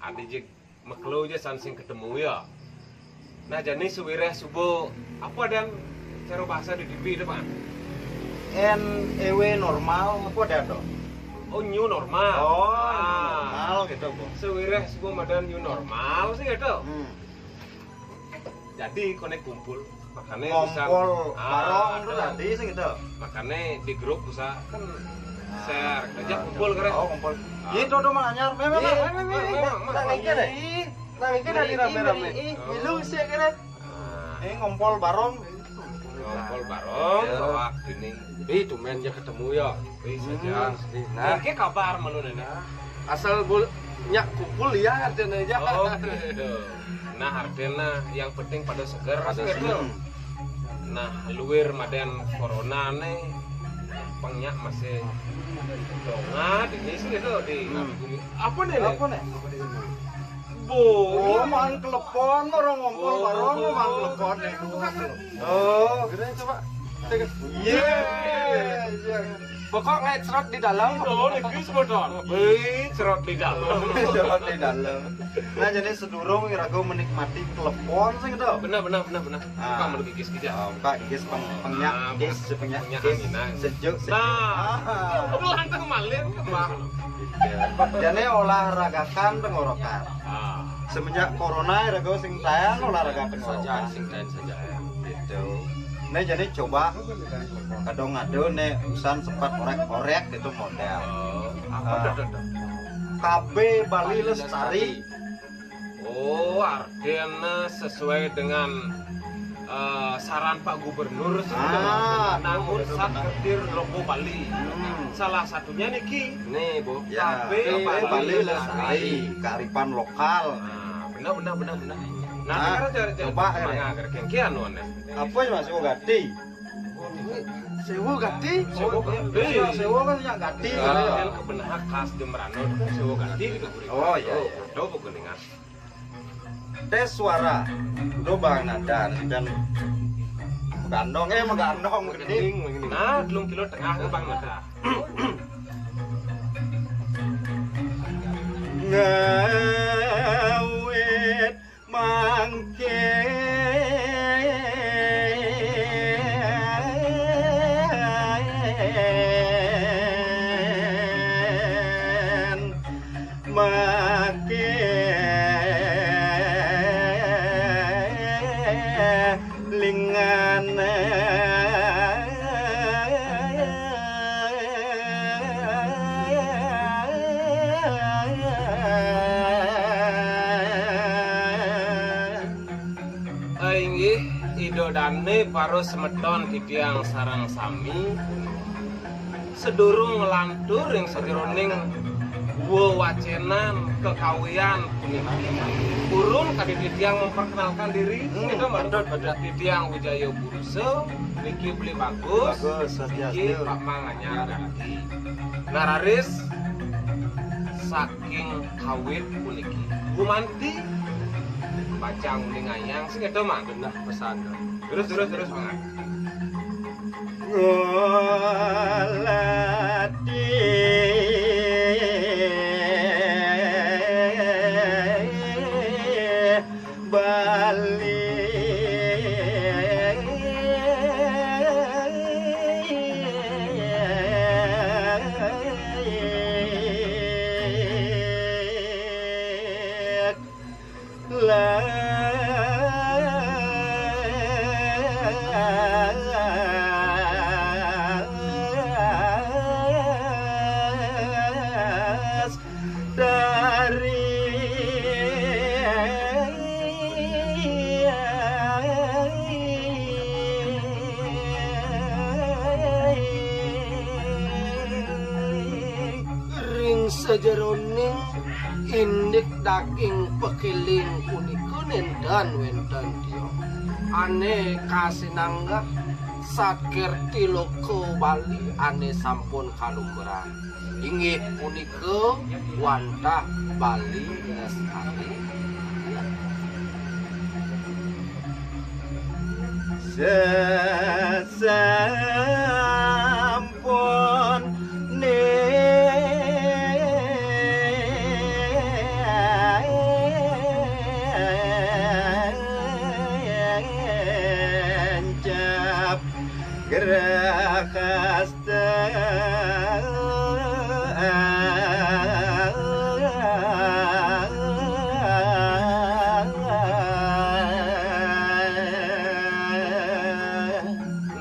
Adijik meklo aja sansing ketemu ya. Nah jadi suwireh subuh apa dan cara bahasa di TV itu Pak? NEW normal apa ada dong? Oh new normal. Oh, normal gitu Bu. Suwireh subuh madan new normal sih gitu. Hmm. Jadi konek kumpul makanya Ngompol bareng itu tadi sih gitu. Makanya di grup bisa kan share kerja kumpul keren. Oh, kumpul. Itu tuh mah anyar. Nangis dari rame-rame. Ilung sih keren. Ngompol bareng. Ngompol bareng bawa gini. Itu men ya ketemu ya. Bisa saja. Nah, Oke kabar malu nenek. asal nyak kumpul ya artinya aja. Oh gitu. Nah artinya yang penting pada seger. seger. Nah luwir maden corona nih pengnya masih dongat ini sih gitu di apa nih? Apa nih? Bu, Man telepon orang ngompol bareng man telepon nih. Oh, Gede coba. Pokok ngecrot di dalam. oh negeri sebodon. Cerot di dalam. Cerot di dalam. Nah jadi sedurung kira-kira menikmati telepon sih gitu. Benar. Bukan menurut gigis kita. Kak gis pengyak gis sepenyak gis sejuk. Nah, lantas malin Pak. Jadi olahragakan tenggorokan. Semenjak corona ya gue sing tayang olahraga tenggorokan. Singkain saja. Gitu. Nah jadi coba kadang-kadang nih usan sempat orek-orek itu model. KB Bali Lestari. Oh, artinya sesuai dengan saran Pak Gubernur sih namun saketir logo Bali. Salah satunya niki. Nih, Bu. Ya, KB Bali Lestari, kearifan lokal. Benar. Nah, sekarang coba agar kengkian nih. Apa ya Mas Gati? Sewu gati. Sewa kan yang Gati. Kan kebenaran khas Jemberano itu kan sewa ganti gitu. Oh iya. Do pegelingan. Tes suara. Do bang nada dan megandong megandong gede. Nah, 2 kilo tengah ke Bang Nada. Ngawet mangke lingan idodane paro semeton titiang sarang sami sedurung ngelantur yang sejeroning wacenan kekawian burung kadi titiang memperkenalkan diri itu menurut titiang Wijaya Buruse niki beli bagus niki Pak Manganya ganti nararis saking kawit puniki gumanti pacang ngayang sih itu mah benar pesan terus banget Bali dari Ring sejeroning indik daging pekiling kunikunin dan wenten tio ane kasinangga sakir tiloko Bali ane sampun kalumberan inggih punika wantah Bali Lestari sesampun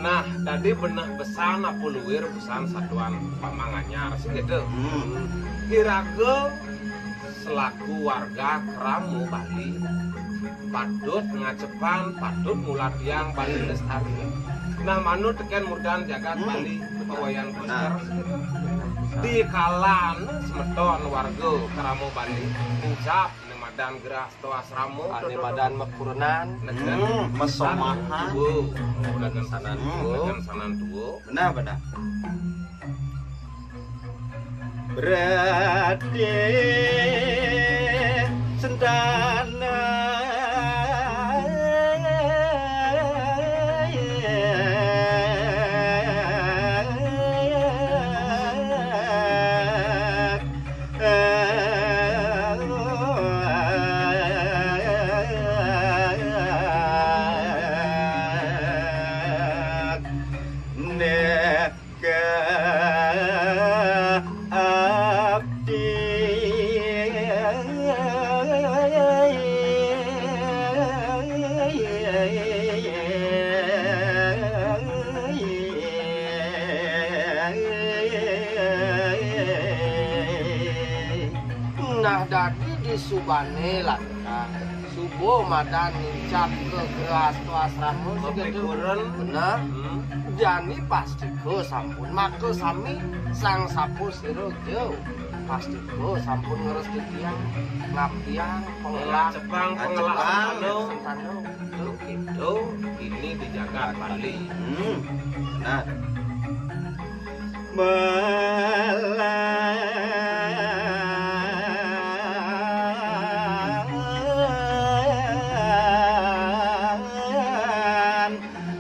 Nah, tadi benah besan apa luwir besan satuan pamanganyar sih gitu. Kiraga selaku warga Keramu Bali patut ngacepan, patut mulatiang Bali lestari. Nah, manut teken mudan jagat Bali pawayan Buster. Di kalan semeton warga Keramu Bali ucap nemadan geras toas ramo ane badan mekurenan mesomahan dengan sanan tuwo benar berarti sentana nah dadi di Subane lantas subuh madan nincap ke geras tu asrama Mepikuren. bener jani pasti ke sampun maka sami sang sapu siro jauh pasti ke sampun ngeres tiang ngaptiang pengelak Cepang pengelah sentano itu ini di jagat Bali. benar Melan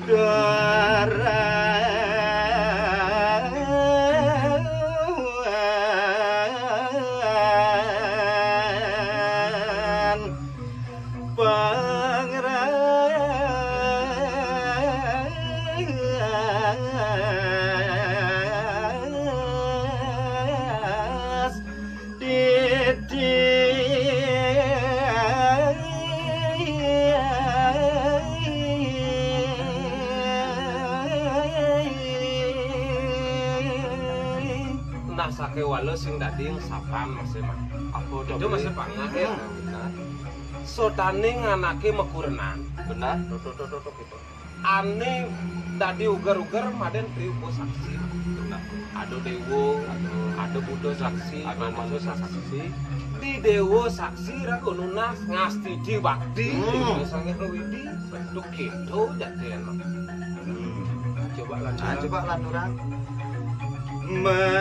doran pangras Nah sake walo sing dading sapan masih mah. apa Itu masih pangah ya. Sotane nganake mekurenan. benar Gitu. Ane tadi ugar-ugar maden priupo saksi. Ada dewo, ada budo saksi, ada manusia saksi. Di dewo saksi rago nunas ngastiji bakti. Misalnya widi bentuk gitu jadian. coba Nah, lanjut coba lanturan Majang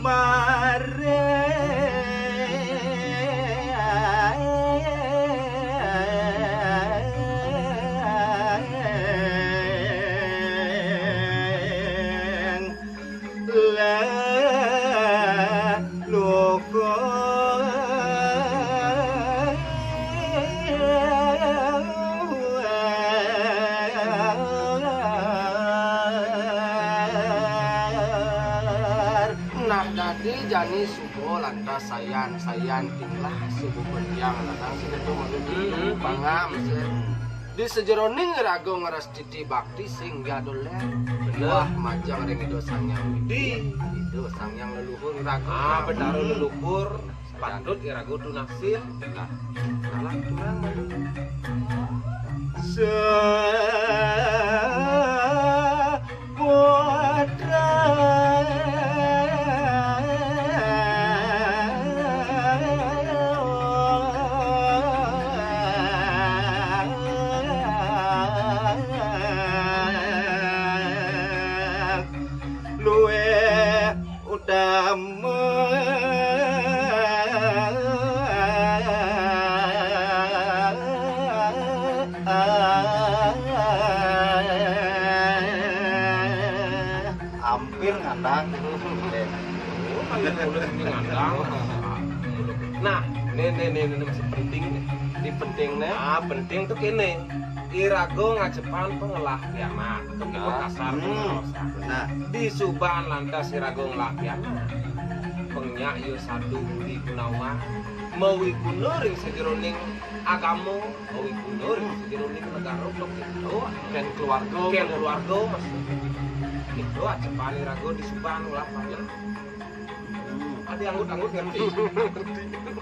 mareng loko nah dadi jani subuh lantas sayan tinglah subuh penjang datang segitu maksudnya bangam di sejeroning rago ngeras titi bakti sehingga doler wah majang ring itu sangyang Di itu sangyang leluhur rago benar leluhur pandut irago tunasil. kalah turang baru luwe utama hampir ngandang Nah, ini masih penting nih. di penting nih Penting tuh kene. irago ngajepan pengelah kiamat ke Makassar Nah, di Suban lantas irago ngelah kiamat pengnya yo sadu di Gunawan mawi kuno ring sejeroning agamo mawi kuno ring sejeroning negara blok itu dan keluarga mas itu ajepan irago di Suban ngelah kiamat ada anggut ngerti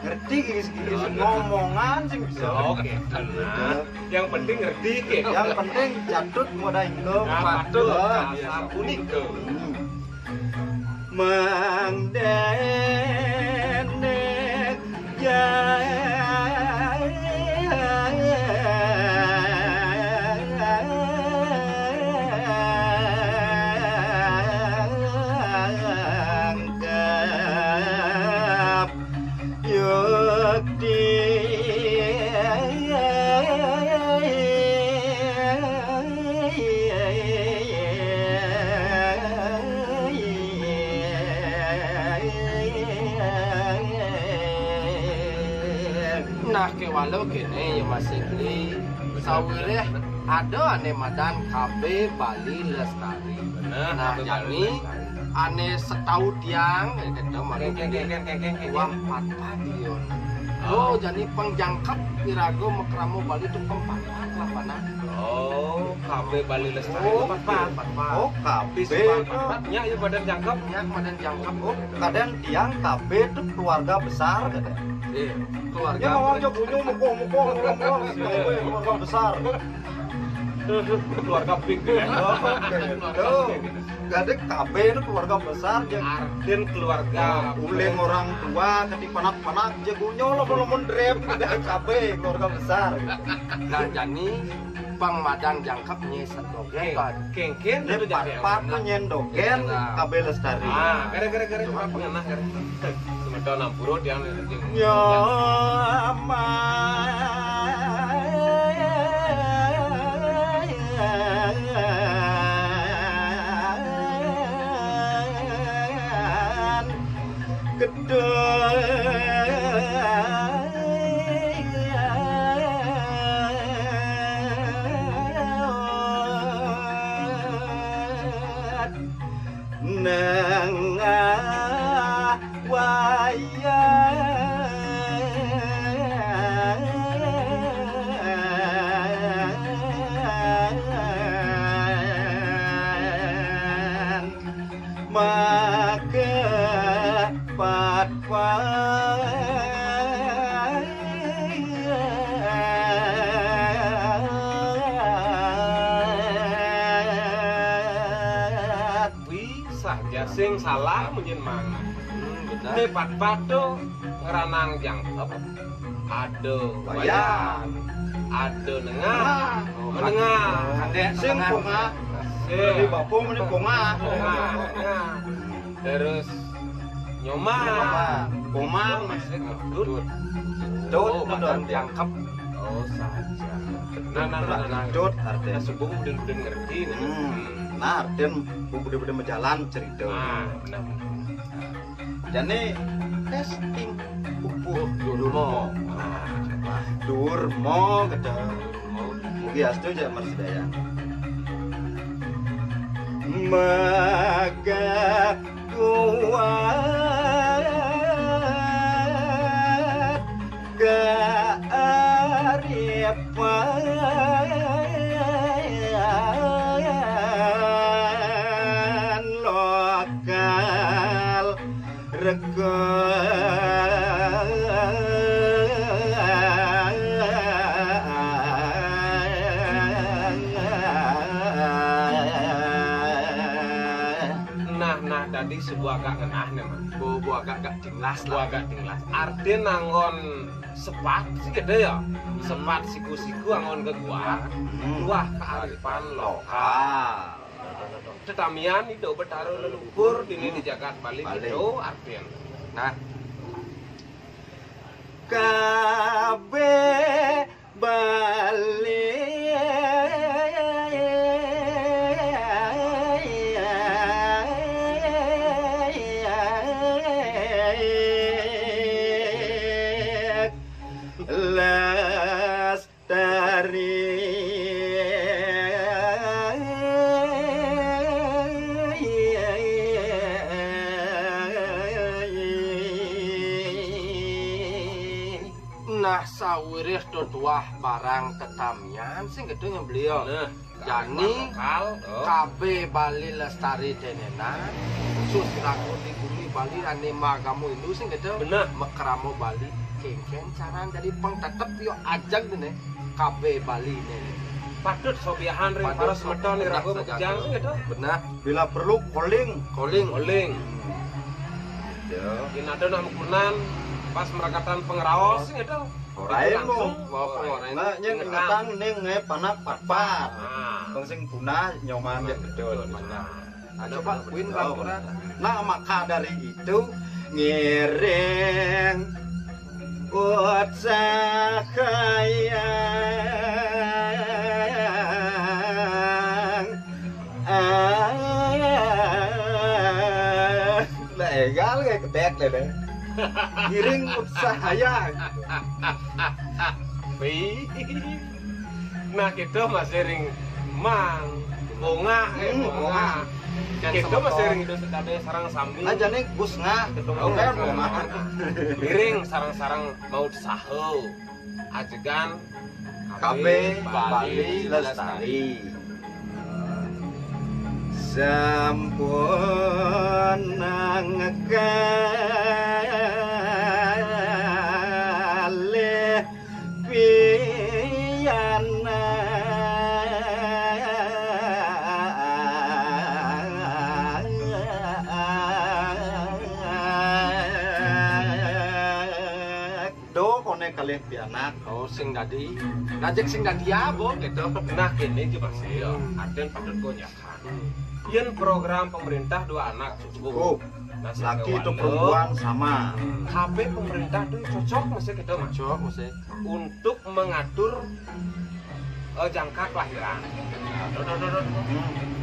ngerti gini ngomongan sih bisa. oke tenang yang penting ngerti Yang penting jadut modal ingko patut asal unik mangdenek ya nah ke walau kene ya Mas Igli sawireh ada ane madan KB Bali Lestari nah jadi ane setahu tiang kita mari uang 4 padion oh jadi pengjangkap irago mekramo Bali itu pempat lapana oh KB Bali Lestari Oh, empat oh di KB empatnya ya badan jangkap ya madan jangkap oh kadang tiang KB itu keluarga besar katanya keluarga ya ngomong aja bunyi muko keluarga besar keluarga pink ya Gade KB itu keluarga besar ya. Arden keluarga Uling orang tua ketik panak-panak jagonya lomon-lomon drep dari KB keluarga besar. nah jadi Bang Madan jangkapnya sedogen kengken itu Pat menyendoken KB Lestari. gara-gara cuma pengenah gara sementara 60 dia sing salah menyen mana depat pado ngeranang jangkep ado bayar ado nengah menengah sing bunga di bapu meni bunga terus nyoma pomang dut Madan jangkep oh saja nah dut artinya subuh udah ngerti nah artinya udah menjalan cerita benar jadi testing pupuh Durmo Durmo kata mugi astu aja marsidaya maka kuat kearifan lokal rego nah tadi sebuah agak ngenah nih man buah agak tinglas artinya nangon sepat sih gede ya sepat siku-siku angon ke gua kearifan lokal tetamian itu bertaruh leluhur dini di Jagat Bali itu artian nah kabeh Bali Lestari nah sawirih dotuah barang tetamian sing gedhe beliau. Nah, Jani lokal, KB Bali Lestari Denena khusus laku di bumi Bali anima kamu itu sing gedhe bener. mekramo Bali kengken caran jadi pengtetep yo ajak dene KB Bali nene. Patut sobiahan ring para semedon ning rago bejang sing gitu. Benar. Bila perlu calling. Oling. Ya. Yen ada namukunan pas merekatan pengraos sing gitu. Lain mo. Nah, Nya ingatan ning panak pat-pat. Nah, Wong sing punah nyoman ya gedol. Nah, coba Win Bangkuran. Nah, maka dari itu ngiring legal kayak kedek deh. Ngiring utsahaya. nah kita masih ring mang bongah bongah. Kita masih ring itu sekade sarang sambil. Nah jane Gus ngah ketemu kan mah. Miring sarang-sarang mau saho. Ajegan KB Bali Lestari. Sampun nangkalih piyana do kone kalih pianak. Oh sing dadi. Najek sing dadi apa gitu. nah kini ki masih aden patut gonyakan. Yen program pemerintah 2 anak cukup. Nah, Laki itu perempuan sama. KB pemerintah tuh cocok masih kita Cocok mesti. untuk mengatur jangka kelahiran.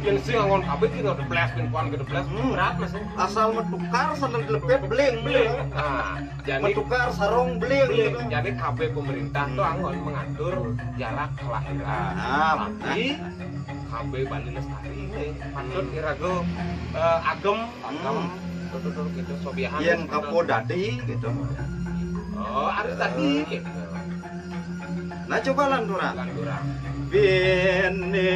Yang sih ngon KB tinggal deples pinpuan ke deples berat masih. Asal metukar sandal lepet beling. Nah, jadi Metukar sarung beling gitu. jadi KB pemerintah tuh anggon mengatur jarak kelahiran. Nah, Tapi KB Bali Lestari ini patut irago agem tutur gitu sobiahan. Yen kapodadi gitu. Oh, ada tadi gitu. Nah coba lanturan. Landura. Bene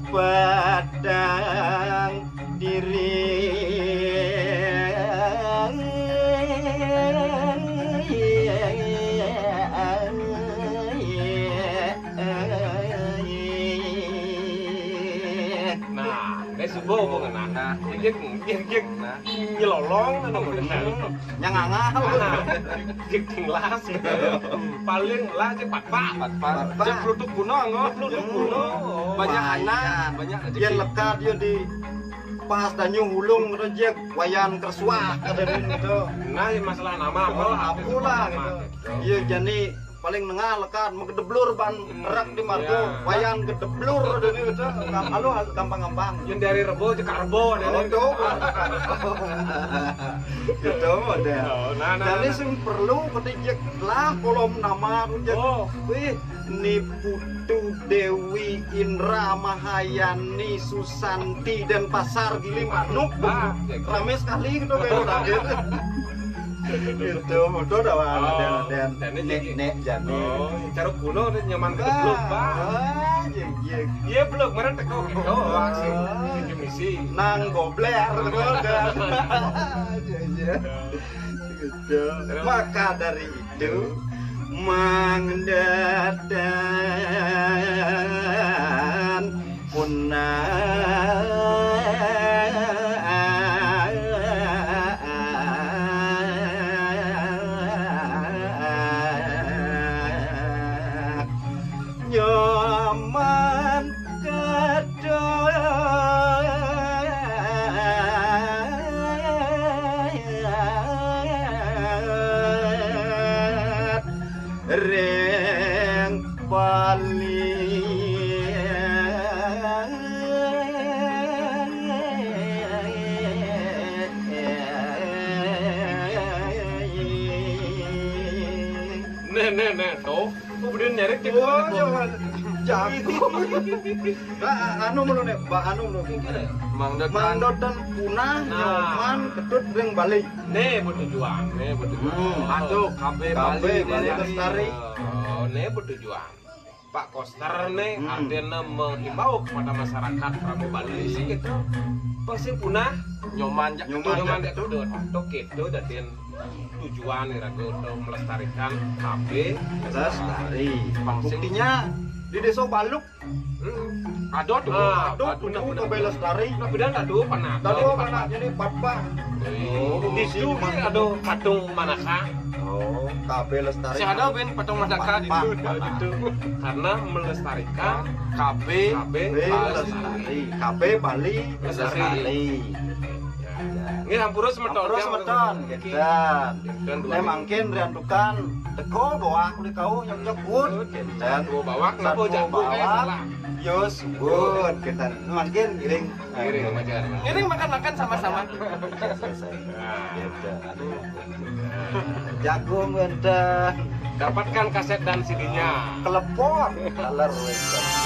padang diri Subuh pengenana, jek nyelolong kan yang ngangah jek tinglas paling lah jek pat-pat jek peluduk kuno nggak peluduk kuno Banyak anak, banyak dia lekat dia di pas danyu hulung rejek wayan kersuah kadang gitu. nah masalah nama Aku lah gitu. Iya jadi paling nengah lekat mau gedeblur ban rak di margo wayan gedeblur dari itu kalau gampang-gampang yang dari rebo ke karbo itu gitu model jadi sing perlu ketik lah kolom nama rujak wih ni Putu Dewi Indra Mahayani Susanti dan Pasar Gili Manuk rame sekali gitu kayak itu motor dawan dan nek jane cara kuno nyaman ke belum pak iya belum kemarin teko aksi misi nang gobler gitu maka dari itu mangdadan punah nyaman kedoyat reng Bali nih tuh Kemudian nyari ke Oh, jago. Anu melune, Pak anu melune. Mang Mang Dodan punah nyoman ketut ring balik. nih bertujuan. Aduh, KB Bali Bali Lestari. Nih bertujuan. Pak Koster nih artinya menghimbau kepada masyarakat Pramu Bali sih gitu. Pasti punah nyoman nyoman itu untuk itu dan tujuan nih ragu untuk melestarikan KB Lestari. Buktinya di desa Baluk. Ada tuh, Aduh, KB Lestari. Nah, beda aduh panah. Tadi mana jadi patpah. Di situ ada patung manakah? Oh, KB Lestari. Si ada ben patung madaka di situ. Karena melestarikan KB Lestari. KB Bali Lestari. Ini hampura semeton. Terus meton, gedan. Nek mangkin riantukan teko bawa kulit kau nyok pun. Gedan. Dua bawak kenapa jago kayak salah. Yo subun gedan. Mangkin giring. Giring aja. Ngiring makan-makan sama-sama. Selesai. Gedan. Jagung gedan. Dapatkan kaset dan CD-nya. Kelepon. Kaler gedan.